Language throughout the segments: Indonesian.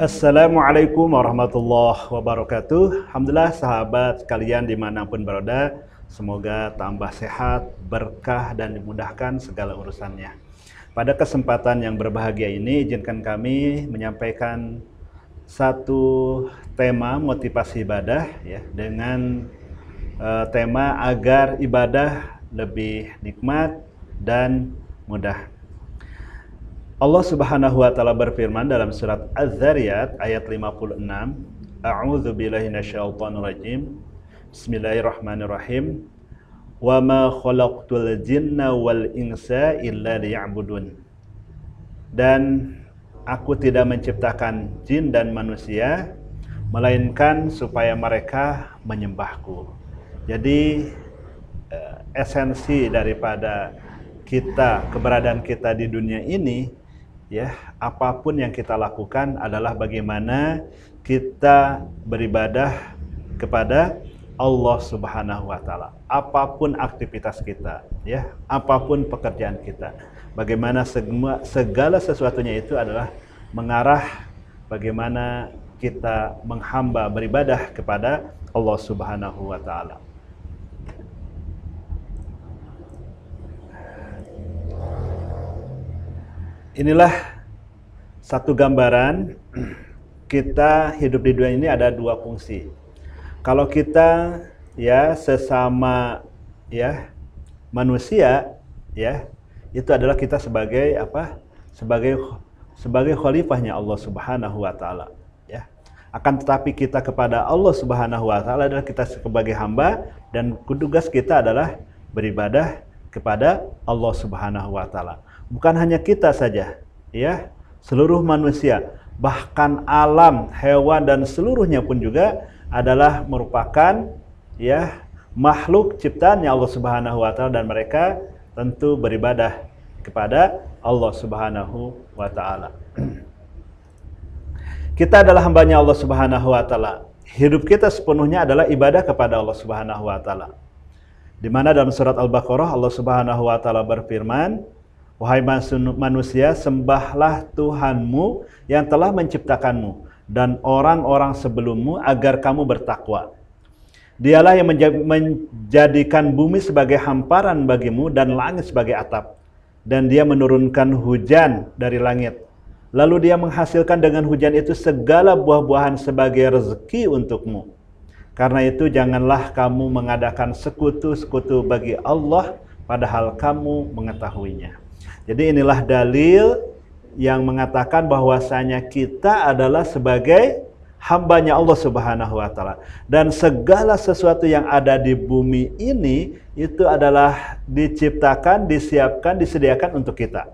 Assalamualaikum warahmatullahi wabarakatuh. Alhamdulillah sahabat sekalian dimanapun berada, semoga tambah sehat, berkah dan dimudahkan segala urusannya. Pada kesempatan yang berbahagia ini, izinkan kami menyampaikan satu tema motivasi ibadah ya, dengan tema agar ibadah lebih nikmat dan mudah. Allah Subhanahu wa taala berfirman dalam surat Az-Zariyat ayat 56, A'udzu billahi minasyaitonir rajim. Bismillahirrahmanirrahim. Wa ma khalaqtul jinna wal insa illa liya'budun. Dan aku tidak menciptakan jin dan manusia melainkan supaya mereka menyembahku. Jadi esensi daripada keberadaan kita di dunia ini ya, apapun yang kita lakukan adalah bagaimana kita beribadah kepada Allah Subhanahu wa taala. Apapun aktivitas kita, ya, apapun pekerjaan kita. Bagaimana segala sesuatunya itu adalah mengarah bagaimana kita menghamba beribadah kepada Allah Subhanahu wa taala. Inilah satu gambaran kita hidup di dunia ini ada dua fungsi. Kalau kita ya sesama ya manusia ya, itu adalah kita sebagai apa? Sebagai khalifahnya Allah Subhanahu wa taala ya. Akan tetapi kita kepada Allah Subhanahu wa taala adalah kita sebagai hamba, dan tugas kita adalah beribadah kepada Allah Subhanahu wa taala. Bukan hanya kita saja, ya, seluruh manusia, bahkan alam, hewan dan seluruhnya pun juga adalah merupakan ya makhluk ciptaannya Allah Subhanahu wa taala, dan mereka tentu beribadah kepada Allah Subhanahu wa taala. Kita adalah hambanya Allah Subhanahu wa taala. Hidup kita sepenuhnya adalah ibadah kepada Allah Subhanahu wa taala. Di mana dalam surat Al-Baqarah Allah Subhanahu wa taala berfirman, wahai manusia, sembahlah Tuhanmu yang telah menciptakanmu dan orang-orang sebelummu agar kamu bertakwa. Dialah yang menjadikan bumi sebagai hamparan bagimu dan langit sebagai atap. Dan dia menurunkan hujan dari langit. Lalu dia menghasilkan dengan hujan itu segala buah-buahan sebagai rezeki untukmu. Karena itu janganlah kamu mengadakan sekutu-sekutu bagi Allah padahal kamu mengetahuinya. Jadi inilah dalil yang mengatakan bahwasanya kita adalah sebagai hambanya Allah Subhanahu wa taala. Dan segala sesuatu yang ada di bumi ini itu adalah diciptakan, disiapkan, disediakan untuk kita.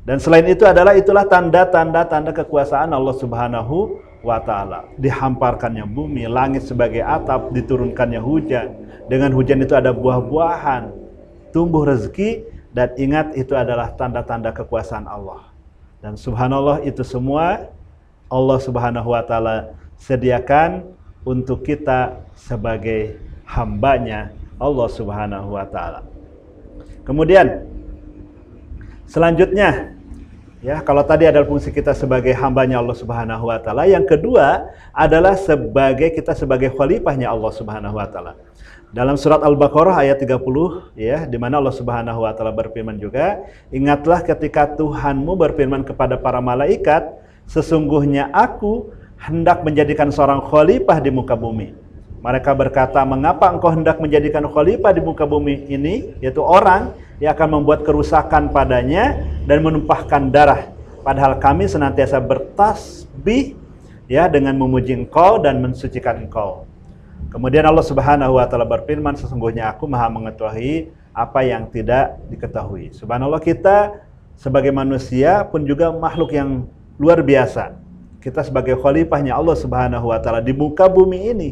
Dan selain itu itulah tanda-tanda kekuasaan Allah Subhanahu wa taala. Dihamparkannya bumi, langit sebagai atap, diturunkannya hujan. Dengan hujan itu ada buah-buahan, tumbuh rezeki. Dan ingat, itu adalah tanda-tanda kekuasaan Allah. Dan subhanallah, itu semua Allah Subhanahu wa taala sediakan untuk kita sebagai hambanya Allah Subhanahu wa taala. Kemudian selanjutnya ya, kalau tadi adalah fungsi kita sebagai hambanya Allah Subhanahu wa taala, yang kedua adalah kita sebagai khalifahnya Allah Subhanahu wa taala. Dalam surat Al-Baqarah ayat 30 ya, di mana Allah Subhanahu wa taala berfirman juga, ingatlah ketika Tuhanmu berfirman kepada para malaikat, sesungguhnya aku hendak menjadikan seorang khalifah di muka bumi. Mereka berkata, mengapa engkau hendak menjadikan khalifah di muka bumi ini, yaitu orang yang akan membuat kerusakan padanya dan menumpahkan darah, padahal kami senantiasa bertasbih ya dengan memuji engkau dan mensucikan engkau. Kemudian Allah Subhanahu wa taala berfirman, sesungguhnya aku Maha mengetahui apa yang tidak diketahui. Subhanallah, kita sebagai manusia pun juga makhluk yang luar biasa. Kita sebagai khalifahnya Allah Subhanahu wa taala di muka bumi ini.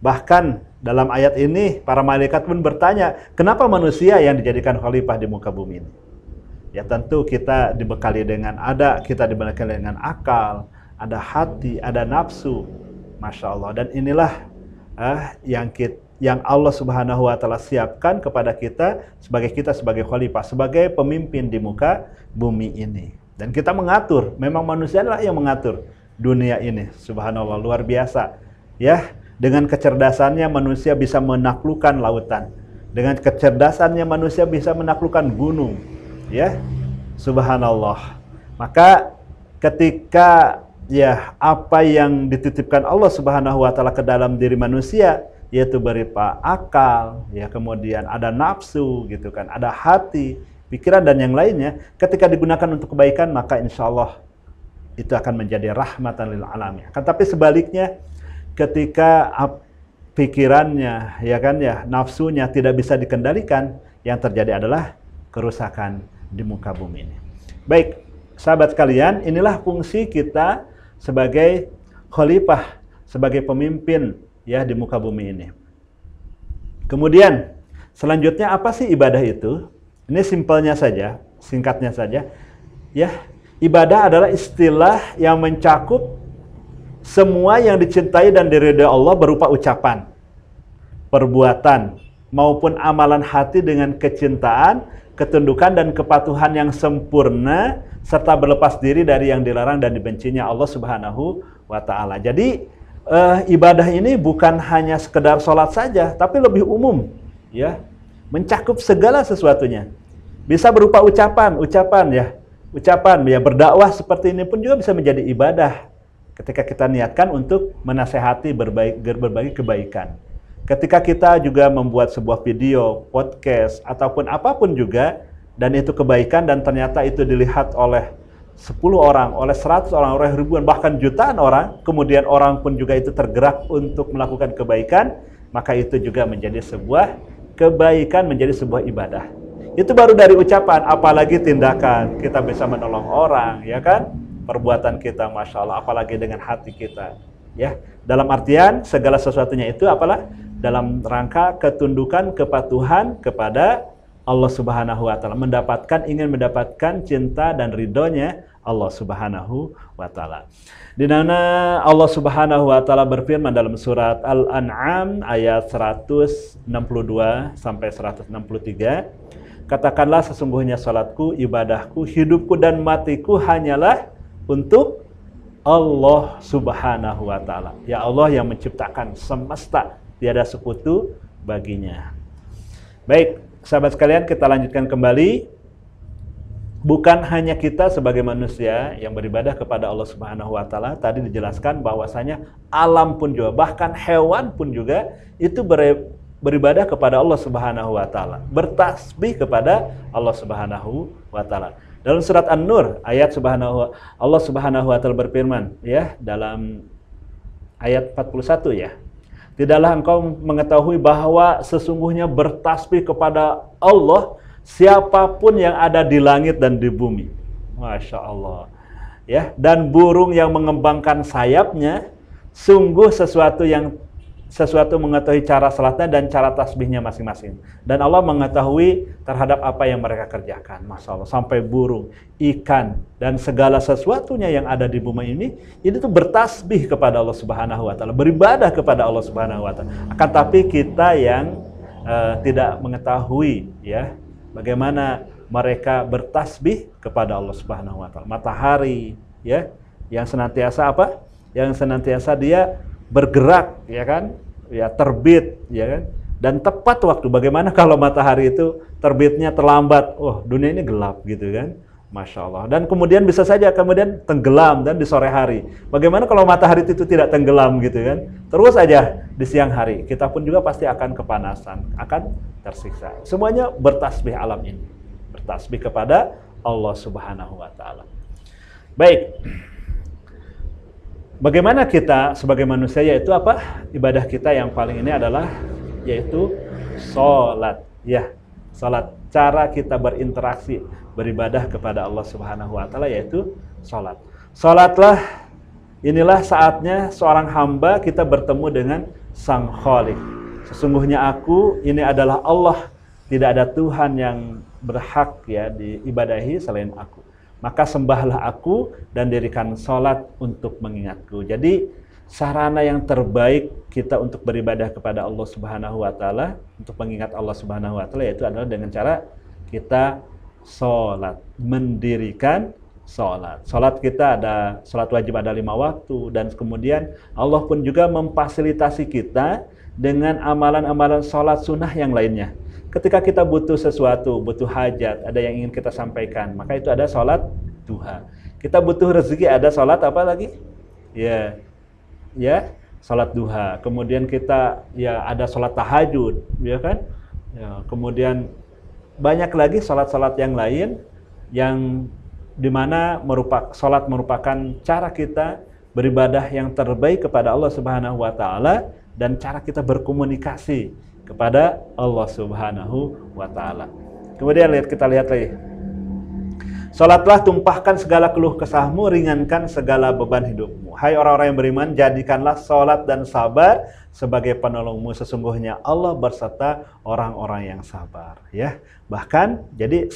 Bahkan dalam ayat ini para malaikat pun bertanya, kenapa manusia yang dijadikan khalifah di muka bumi ini? Ya tentu kita dibekali dengan akal, ada hati, ada nafsu. Masya Allah. Dan inilah yang Allah Subhanahu wa taala siapkan kepada kita sebagai khalifah, sebagai pemimpin di muka bumi ini. Dan kita mengatur, memang manusia adalah yang mengatur. dunia ini. Subhanallah, luar biasa. Ya, dengan kecerdasannya manusia bisa menaklukkan lautan. Dengan kecerdasannya manusia bisa menaklukkan gunung. Ya, subhanallah. Maka ketika ya apa yang dititipkan Allah Subhanahu wa taala ke dalam diri manusia, yaitu berupa akal, ya kemudian ada nafsu gitu kan, ada hati, pikiran dan yang lainnya, ketika digunakan untuk kebaikan maka insya Allah itu akan menjadi rahmatan lil alamin. Kan tapi sebaliknya ketika pikirannya ya kan ya nafsunya tidak bisa dikendalikan, yang terjadi adalah kerusakan di muka bumi ini. Baik, sahabat sekalian, inilah fungsi kita sebagai khalifah, sebagai pemimpin ya di muka bumi ini. Kemudian selanjutnya apa sih ibadah itu? Ini simpelnya saja, singkatnya saja. Ya, ibadah adalah istilah yang mencakup semua yang dicintai dan diridhai Allah berupa ucapan, perbuatan, maupun amalan hati dengan kecintaan, ketundukan dan kepatuhan yang sempurna, serta berlepas diri dari yang dilarang dan dibencinya Allah Subhanahu wa taala. Jadi ibadah ini bukan hanya sekedar sholat saja, tapi lebih umum, ya, mencakup segala sesuatunya. Bisa berupa ucapan ya, berdakwah seperti ini pun juga bisa menjadi ibadah. Ketika kita niatkan untuk menasehati berbagi kebaikan. Ketika kita juga membuat sebuah video, podcast, ataupun apapun juga, dan itu kebaikan dan ternyata itu dilihat oleh 10 orang, oleh 100 orang, oleh ribuan, bahkan jutaan orang, kemudian orang pun juga itu tergerak untuk melakukan kebaikan, maka itu juga menjadi sebuah kebaikan, menjadi sebuah ibadah. Itu baru dari ucapan, apalagi tindakan. Kita bisa menolong orang, ya kan? Perbuatan kita, Masya Allah, apalagi dengan hati kita. Ya, dalam artian segala sesuatunya itu apalah? Dalam rangka ketundukan, kepatuhan kepada Allah Subhanahu wa taala, ingin mendapatkan cinta dan ridhonya Allah Subhanahu wa taala. Di mana Allah Subhanahu wa taala berfirman dalam surat Al-An'am ayat 162 sampai 163, katakanlah sesungguhnya salatku, ibadahku, hidupku dan matiku hanyalah untuk Allah Subhanahu wa taala. Ya Allah yang menciptakan semesta, tiada sekutu baginya. Baik, sahabat sekalian, kita lanjutkan kembali. Bukan hanya kita sebagai manusia yang beribadah kepada Allah Subhanahu wa taala, tadi dijelaskan bahwasanya alam pun juga, bahkan hewan pun juga itu beribadah kepada Allah Subhanahu wa taala, bertasbih kepada Allah Subhanahu wa taala. Dalam surat An-Nur ayat Allah Subhanahu wa taala berfirman ya dalam ayat 41 ya. Tidaklah engkau mengetahui bahwa sesungguhnya bertasbih kepada Allah siapapun yang ada di langit dan di bumi. Masya Allah. Ya, dan burung yang mengembangkan sayapnya, sungguh sesuatu mengetahui cara salatnya dan cara tasbihnya masing-masing. Dan Allah mengetahui terhadap apa yang mereka kerjakan. Masya Allah, sampai burung, ikan, dan segala sesuatunya yang ada di bumi ini tuh bertasbih kepada Allah Subhanahu wa taala, beribadah kepada Allah Subhanahu wa taala. Akan tapi kita yang tidak mengetahui ya bagaimana mereka bertasbih kepada Allah Subhanahu wa taala. Matahari ya yang senantiasa apa? Yang senantiasa dia bergerak ya kan, ya terbit ya kan, dan tepat waktu. Bagaimana kalau matahari itu terbitnya terlambat, dunia ini gelap gitu kan, Masya Allah. Dan kemudian bisa saja kemudian tenggelam dan di sore hari. Bagaimana kalau matahari itu tidak tenggelam gitu kan, terus aja di siang hari, kita pun juga pasti akan kepanasan, akan tersiksa. Semuanya bertasbih alam ini, bertasbih kepada Allah Subhanahu wa taala. Baik, bagaimana kita sebagai manusia, yaitu apa? Ibadah kita yang paling ini adalah yaitu sholat. Ya, sholat. Cara kita berinteraksi, beribadah kepada Allah Subhanahu wa taala yaitu sholat. Sholatlah, inilah saatnya seorang hamba kita bertemu dengan Sang Khalik. Sesungguhnya aku, ini adalah Allah, tidak ada Tuhan yang berhak ya diibadahi selain aku. Maka sembahlah aku dan dirikan sholat untuk mengingatku. Jadi sarana yang terbaik kita untuk beribadah kepada Allah Subhanahu wa taala, untuk mengingat Allah Subhanahu wa taala, yaitu adalah dengan cara kita sholat, mendirikan sholat. Sholat kita ada, sholat wajib ada 5 waktu, dan kemudian Allah pun juga memfasilitasi kita dengan amalan-amalan sholat sunnah yang lainnya. Ketika kita butuh sesuatu, butuh hajat, ada yang ingin kita sampaikan, maka itu ada sholat duha. Kita butuh rezeki, ada sholat apa lagi? Ya, sholat duha. Kemudian kita ada sholat tahajud, ya kan? Ya, kemudian banyak lagi sholat-sholat yang lain yang dimana sholat merupakan cara kita beribadah yang terbaik kepada Allah Subhanahu wa Ta'ala dan cara kita berkomunikasi kepada Allah Subhanahu wa Ta'ala. Kemudian kita lihat lagi. Salatlah tumpahkan segala keluh kesahmu, ringankan segala beban hidupmu. Hai orang-orang yang beriman, jadikanlah salat dan sabar sebagai penolongmu. Sesungguhnya Allah berserta orang-orang yang sabar. Ya, bahkan jadi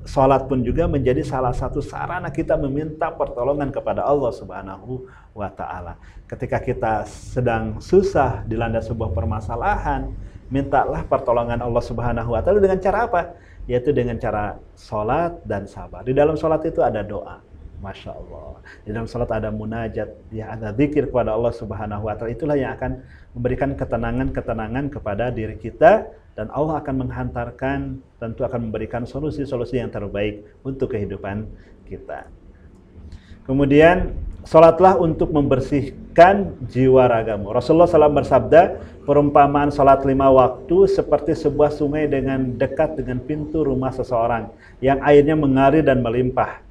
salat pun juga menjadi salah satu sarana kita meminta pertolongan kepada Allah Subhanahu wa Ta'ala. Ketika kita sedang susah dilanda sebuah permasalahan, mintalah pertolongan Allah Subhanahu wa Ta'ala dengan cara apa? Yaitu dengan cara sholat dan sabar. Di dalam sholat itu ada doa, Masya Allah. Di dalam sholat ada munajat, ya, ada zikir kepada Allah Subhanahu wa Ta'ala. Itulah yang akan memberikan ketenangan kepada diri kita, dan Allah akan menghantarkan, tentu akan memberikan solusi-solusi yang terbaik untuk kehidupan kita. Kemudian sholatlah untuk membersihkan jiwa ragamu. Rasulullah SAW bersabda, perumpamaan sholat 5 waktu seperti sebuah sungai dekat dengan pintu rumah seseorang yang airnya mengalir dan melimpah,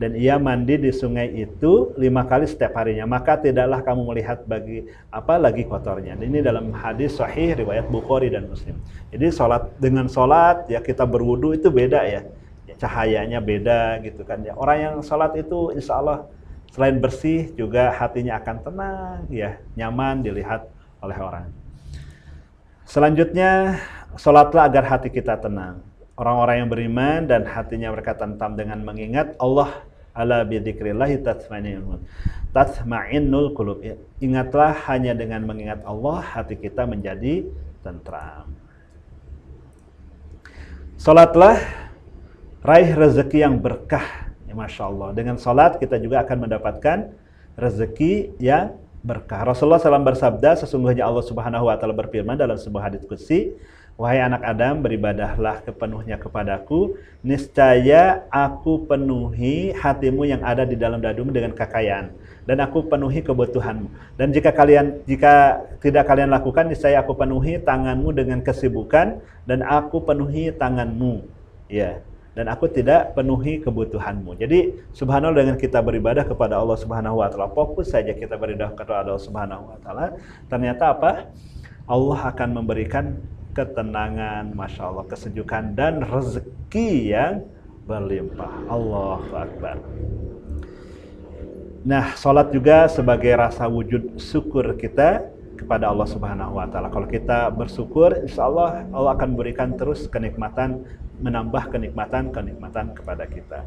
dan ia mandi di sungai itu 5 kali setiap harinya, maka tidaklah kamu melihat lagi kotornya. Ini dalam hadis sahih riwayat Bukhari dan Muslim. Jadi dengan sholat ya, kita berwudu itu beda ya, cahayanya beda gitu kan ya. Orang yang sholat itu insya Allah selain bersih juga hatinya akan tenang ya, nyaman dilihat oleh orang. Selanjutnya, sholatlah agar hati kita tenang. Orang-orang yang beriman dan hatinya mereka tentam dengan mengingat Allah, ala bidzikrillahi tatma'innul qulub. Ingatlah, hanya dengan mengingat Allah hati kita menjadi tentram. Sholatlah raih rezeki yang berkah. Ya, Masya Allah. Dengan sholat kita juga akan mendapatkan rezeki yang berkah. Rasulullah SAW bersabda, sesungguhnya Allah Subhanahu wa Ta'ala berfirman dalam sebuah hadits qudsi, wahai anak Adam, beribadahlah sepenuhnya kepadaku, niscaya aku penuhi hatimu yang ada di dalam dadumu dengan kekayaan, dan aku penuhi kebutuhanmu. Dan jika tidak kalian lakukan, niscaya aku penuhi tanganmu dengan kesibukan, dan aku penuhi tanganmu, ya, dan aku tidak penuhi kebutuhanmu. Jadi subhanallah, dengan kita beribadah kepada Allah Subhanahu wa Ta'ala, fokus saja kita beribadah kepada Allah Subhanahu wa Ta'ala, ternyata apa? Allah akan memberikan ketenangan, Masya Allah, kesejukan dan rezeki yang berlimpah. Allahu Akbar. Nah, sholat juga sebagai rasa wujud syukur kita kepada Allah Subhanahu wa Ta'ala. Kalau kita bersyukur, insya Allah Allah akan memberikan terus kenikmatan, menambah kenikmatan kepada kita.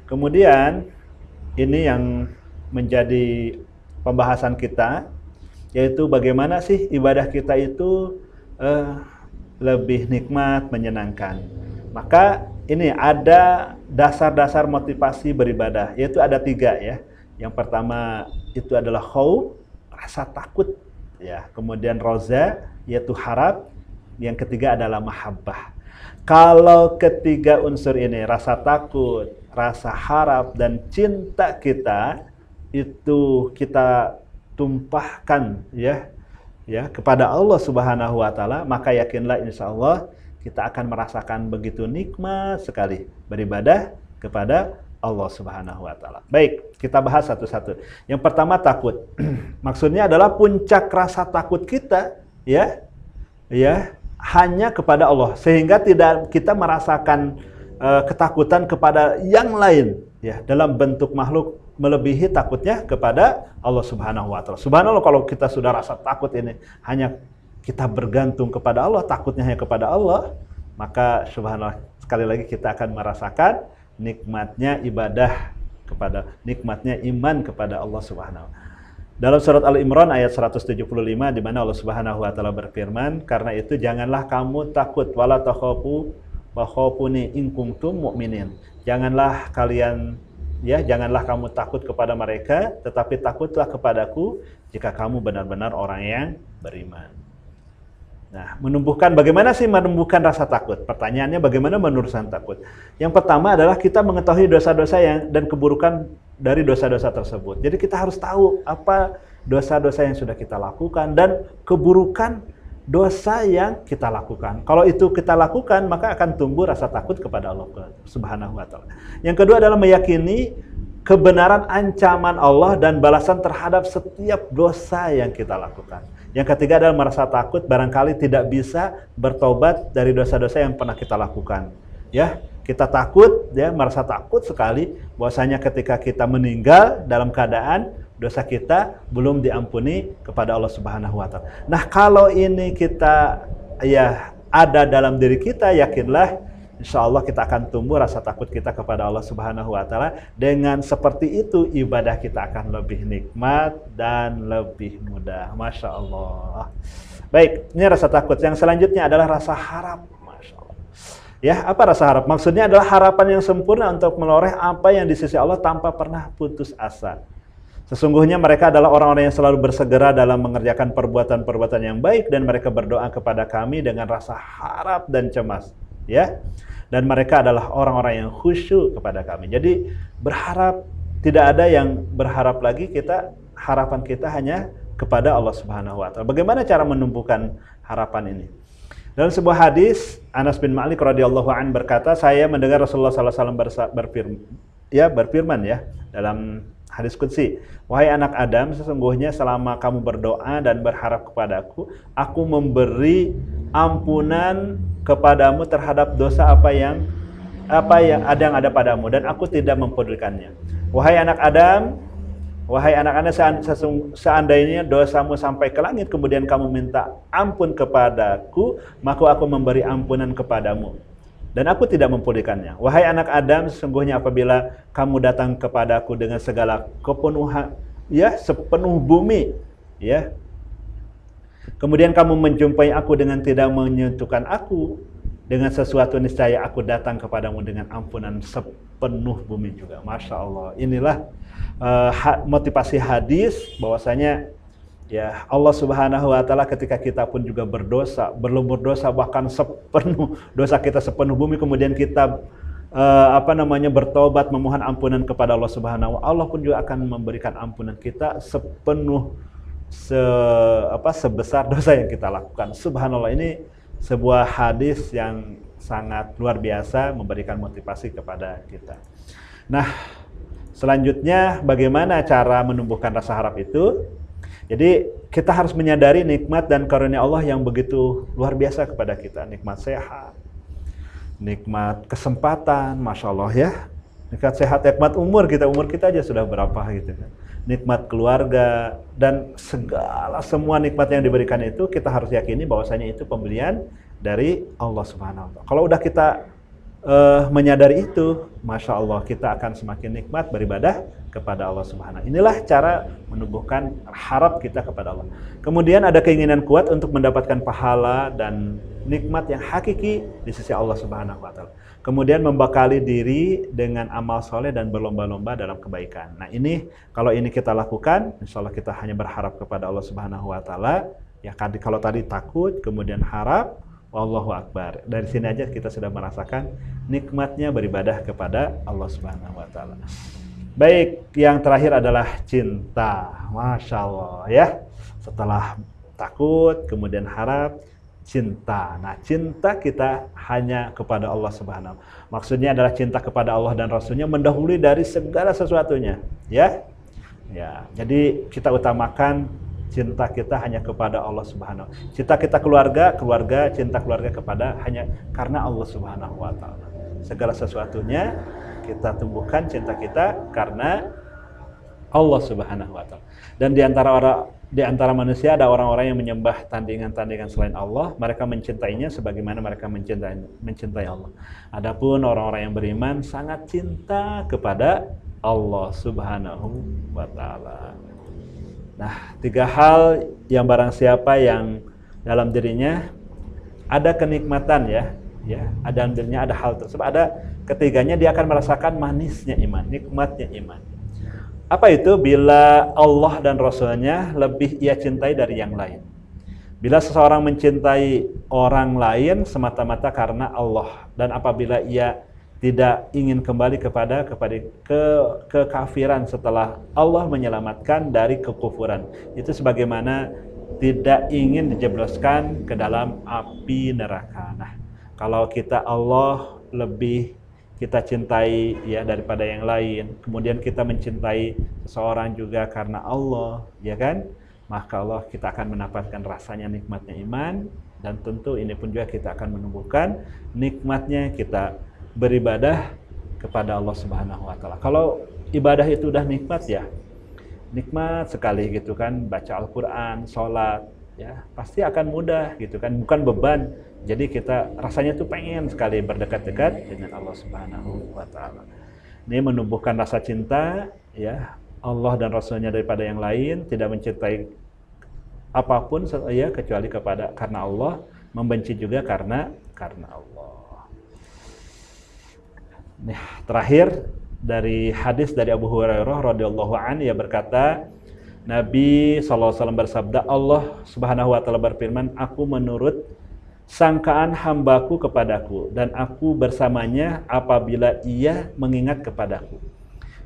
Kemudian ini yang menjadi pembahasan kita, yaitu bagaimana sih ibadah kita itu lebih nikmat, menyenangkan. Maka ini ada dasar-dasar motivasi beribadah, yaitu ada 3 ya. Yang pertama itu adalah khauf, rasa takut ya. Kemudian roza, yaitu harap. Yang ketiga adalah mahabbah. Kalau ketiga unsur ini, rasa takut, rasa harap, dan cinta kita, itu kita tumpahkan ya kepada Allah Subhanahu wa Ta'ala, maka yakinlah insya Allah kita akan merasakan begitu nikmat sekali beribadah kepada Allah Subhanahu wa Ta'ala. Baik, kita bahas satu-satu. Yang pertama, takut. Maksudnya adalah puncak rasa takut kita ya hanya kepada Allah, sehingga tidak kita merasakan ketakutan kepada yang lain ya, dalam bentuk makhluk, melebihi takutnya kepada Allah Subhanahu wa Ta'ala. Subhanallah, kalau kita sudah rasa takut ini hanya kita bergantung kepada Allah, takutnya hanya kepada Allah, maka subhanallah, sekali lagi kita akan merasakan nikmatnya ibadah nikmatnya iman kepada Allah Subhanahu wa Ta'ala. Dalam surat Al-Imran ayat 175, di mana Allah Subhanahu wa Ta'ala berfirman, karena itu janganlah kamu takut, wala takhafu wa khafuni in kuntum mu'minin. Janganlah kalian ya, janganlah kamu takut kepada mereka, tetapi takutlah kepadaku jika kamu benar-benar orang yang beriman. Nah, bagaimana sih menumbuhkan rasa takut? Pertanyaannya bagaimana menurusan takut? Yang pertama adalah kita mengetahui dosa-dosa dan keburukan dari dosa-dosa tersebut. Jadi kita harus tahu apa dosa-dosa yang sudah kita lakukan dan keburukan dosa yang kita lakukan. Kalau itu kita lakukan, maka akan tumbuh rasa takut kepada Allah Subhanahu wa Ta'ala. Yang kedua adalah meyakini kebenaran ancaman Allah dan balasan terhadap setiap dosa yang kita lakukan. Yang ketiga adalah merasa takut barangkali tidak bisa bertobat dari dosa-dosa yang pernah kita lakukan. Ya, kita takut, ya, merasa takut sekali bahwasanya ketika kita meninggal dalam keadaan dosa kita belum diampuni kepada Allah Subhanahu wa Ta'ala. Nah, kalau ini kita ya ada dalam diri kita, yakinlah insya Allah kita akan tumbuh rasa takut kita kepada Allah Subhanahu wa Ta'ala. Dengan seperti itu ibadah kita akan lebih nikmat dan lebih mudah. Masya Allah. Baik, ini rasa takut. Yang selanjutnya adalah rasa harap. Masya Allah. Ya, apa rasa harap? Maksudnya adalah harapan yang sempurna untuk meloreh apa yang di sisi Allah tanpa pernah putus asa. Sesungguhnya mereka adalah orang-orang yang selalu bersegera dalam mengerjakan perbuatan-perbuatan yang baik dan mereka berdoa kepada kami dengan rasa harap dan cemas. Ya, dan mereka adalah orang-orang yang khusyuk kepada kami. Jadi berharap, tidak ada yang berharap lagi, harapan kita hanya kepada Allah Subhanahu wa Ta'ala. Bagaimana cara menumbuhkan harapan ini? Dalam sebuah hadis, Anas bin Malik radhiyallahu an berkata, saya mendengar Rasulullah SAW berfirman ya dalam hadis qudsi, wahai anak Adam, sesungguhnya selama kamu berdoa dan berharap kepadaku, aku memberi ampunan kepadamu terhadap dosa apa yang ada padamu dan aku tidak mempedulikannya. Wahai anak Adam, seandainya dosamu sampai ke langit kemudian kamu minta ampun kepadaku, maka aku memberi ampunan kepadamu dan aku tidak mempedulikannya. Wahai anak Adam, sesungguhnya apabila kamu datang kepadaku dengan segala kepenuhan, ya, sepenuh bumi, ya, kemudian kamu menjumpai aku dengan tidak menyentuhkan aku dengan sesuatu, niscaya aku datang kepadamu dengan ampunan sepenuh bumi juga. Masya Allah. Inilah motivasi hadis bahwasanya ya Allah Subhanahu wa Ta'ala ketika kita pun juga berlumur dosa bahkan sepenuh dosa kita sepenuh bumi, kemudian kita bertobat memohon ampunan kepada Allah Subhanahu wa Ta'ala, Allah pun juga akan memberikan ampunan kita sebesar dosa yang kita lakukan. Subhanallah, ini sebuah hadis yang sangat luar biasa memberikan motivasi kepada kita. Nah, selanjutnya bagaimana cara menumbuhkan rasa harap itu? Jadi kita harus menyadari nikmat dan karunia Allah yang begitu luar biasa kepada kita. Nikmat sehat, nikmat kesempatan, Masya Allah ya. Nikmat sehat, nikmat umur kita aja sudah berapa gitu kan. Nikmat keluarga dan semua nikmat yang diberikan itu kita harus yakini bahwasanya itu pemberian dari Allah Subhanahu wa Ta'ala. Kalau udah kita menyadari itu, Masya Allah, kita akan semakin nikmat beribadah kepada Allah Subhanahu. Inilah cara menumbuhkan harap kita kepada Allah. Kemudian ada keinginan kuat untuk mendapatkan pahala dan nikmat yang hakiki di sisi Allah Subhanahu wa Ta'ala. Kemudian membekali diri dengan amal soleh dan berlomba-lomba dalam kebaikan. Nah ini, kalau ini kita lakukan, insya Allah kita hanya berharap kepada Allah Subhanahu wa Ta'ala. Ya, kalau tadi takut, kemudian harap, Wallahu Akbar. Dari sini aja kita sudah merasakan nikmatnya beribadah kepada Allah Subhanahu wa Ta'ala. Baik, yang terakhir adalah cinta. Masya Allah ya. Setelah takut, kemudian harap, cinta. Nah, cinta kita hanya kepada Allah Subhanahu. Maksudnya adalah cinta kepada Allah dan Rasulnya mendahului dari segala sesuatunya. Ya, ya. Jadi kita utamakan cinta kita hanya kepada Allah Subhanahu. Cinta kita keluarga, cinta keluarga kepada hanya karena Allah Subhanahu wa Ta'ala. Segala sesuatunya kita tumbuhkan cinta kita karena Allah Subhanahu wa Ta'ala. Dan di antara manusia ada orang-orang yang menyembah tandingan-tandingan selain Allah, mereka mencintainya sebagaimana mereka mencintai Allah. Adapun orang-orang yang beriman sangat cinta kepada Allah Subhanahu wa Ta'ala. Nah, 3 hal yang barang siapa yang dalam dirinya ada kenikmatan ya, ya, ada andilnya, ada hal tersebut, ada ketiganya dia akan merasakan manisnya iman, nikmatnya iman. Apa itu? Bila Allah dan Rasulnya lebih ia cintai dari yang lain. Bila seseorang mencintai orang lain semata-mata karena Allah, dan apabila ia tidak ingin kembali kepada kekafiran setelah Allah menyelamatkan dari kekufuran, itu sebagaimana tidak ingin dijebloskan ke dalam api neraka. Nah, kalau kita Allah lebih kita cintai ya daripada yang lain, kemudian kita mencintai seseorang juga karena Allah, ya kan? Maka Allah kita akan mendapatkan rasanya nikmatnya iman, dan tentu ini pun juga kita akan menumbuhkan nikmatnya kita beribadah kepada Allah Subhanahu wa taala. Kalau ibadah itu udah nikmat ya, nikmat sekali gitu kan, baca Al-Qur'an, sholat, ya pasti akan mudah gitu kan, bukan beban. Jadi kita rasanya tuh pengen sekali berdekat-dekat dengan Allah Subhanahu wa taala. Ini menumbuhkan rasa cinta ya Allah dan Rasulnya daripada yang lain, tidak mencintai apapun ya kecuali karena Allah, membenci juga karena Allah. Nah, terakhir dari hadis dari Abu Hurairah radhiyallahu anhu, ia berkata, Nabi SAW bersabda, Allah Subhanahu wa taala berfirman, aku menurut sangkaan hambaku kepadaku, dan aku bersamanya apabila ia mengingat kepadaku.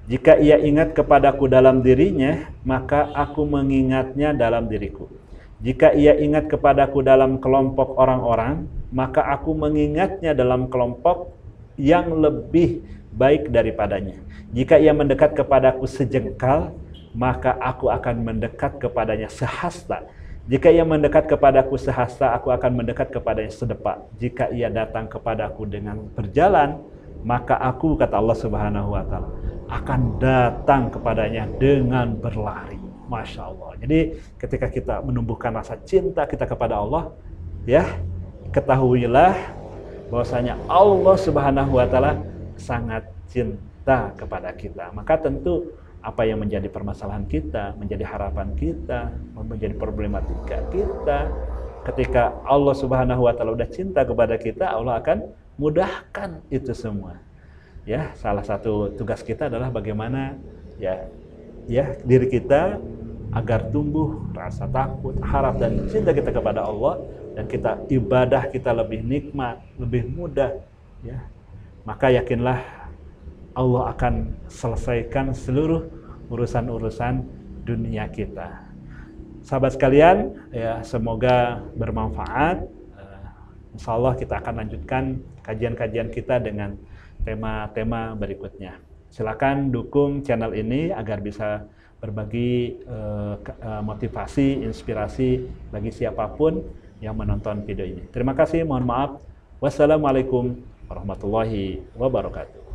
Jika ia ingat kepadaku dalam dirinya, maka aku mengingatnya dalam diriku. Jika ia ingat kepadaku dalam kelompok orang-orang, maka aku mengingatnya dalam kelompok yang lebih baik daripadanya. Jika ia mendekat kepadaku sejengkal, maka aku akan mendekat kepadanya sehasta. Jika ia mendekat kepadaku sehasta, aku akan mendekat kepadanya sedepak. Jika ia datang kepadaku dengan berjalan, maka aku, kata Allah Subhanahu wa taala, akan datang kepadanya dengan berlari. Masya Allah. Jadi ketika kita menumbuhkan rasa cinta kita kepada Allah, ya, ketahuilah bahwasanya Allah Subhanahu wa taala sangat cinta kepada kita. Maka tentu apa yang menjadi permasalahan kita, menjadi harapan kita, menjadi problematika kita, ketika Allah Subhanahu wa taala udah cinta kepada kita, Allah akan mudahkan itu semua. Ya, salah satu tugas kita adalah bagaimana ya diri kita agar tumbuh rasa takut, harap dan cinta kita kepada Allah, dan kita ibadah kita lebih nikmat, lebih mudah, ya. Maka yakinlah Allah akan selesaikan seluruh urusan-urusan dunia kita. Sahabat sekalian, ya semoga bermanfaat. Insya Allah kita akan lanjutkan kajian-kajian kita dengan tema-tema berikutnya. Silakan dukung channel ini agar bisa berbagi motivasi, inspirasi bagi siapapun yang menonton video ini. Terima kasih, mohon maaf. Wassalamualaikum warahmatullahi wabarakatuh.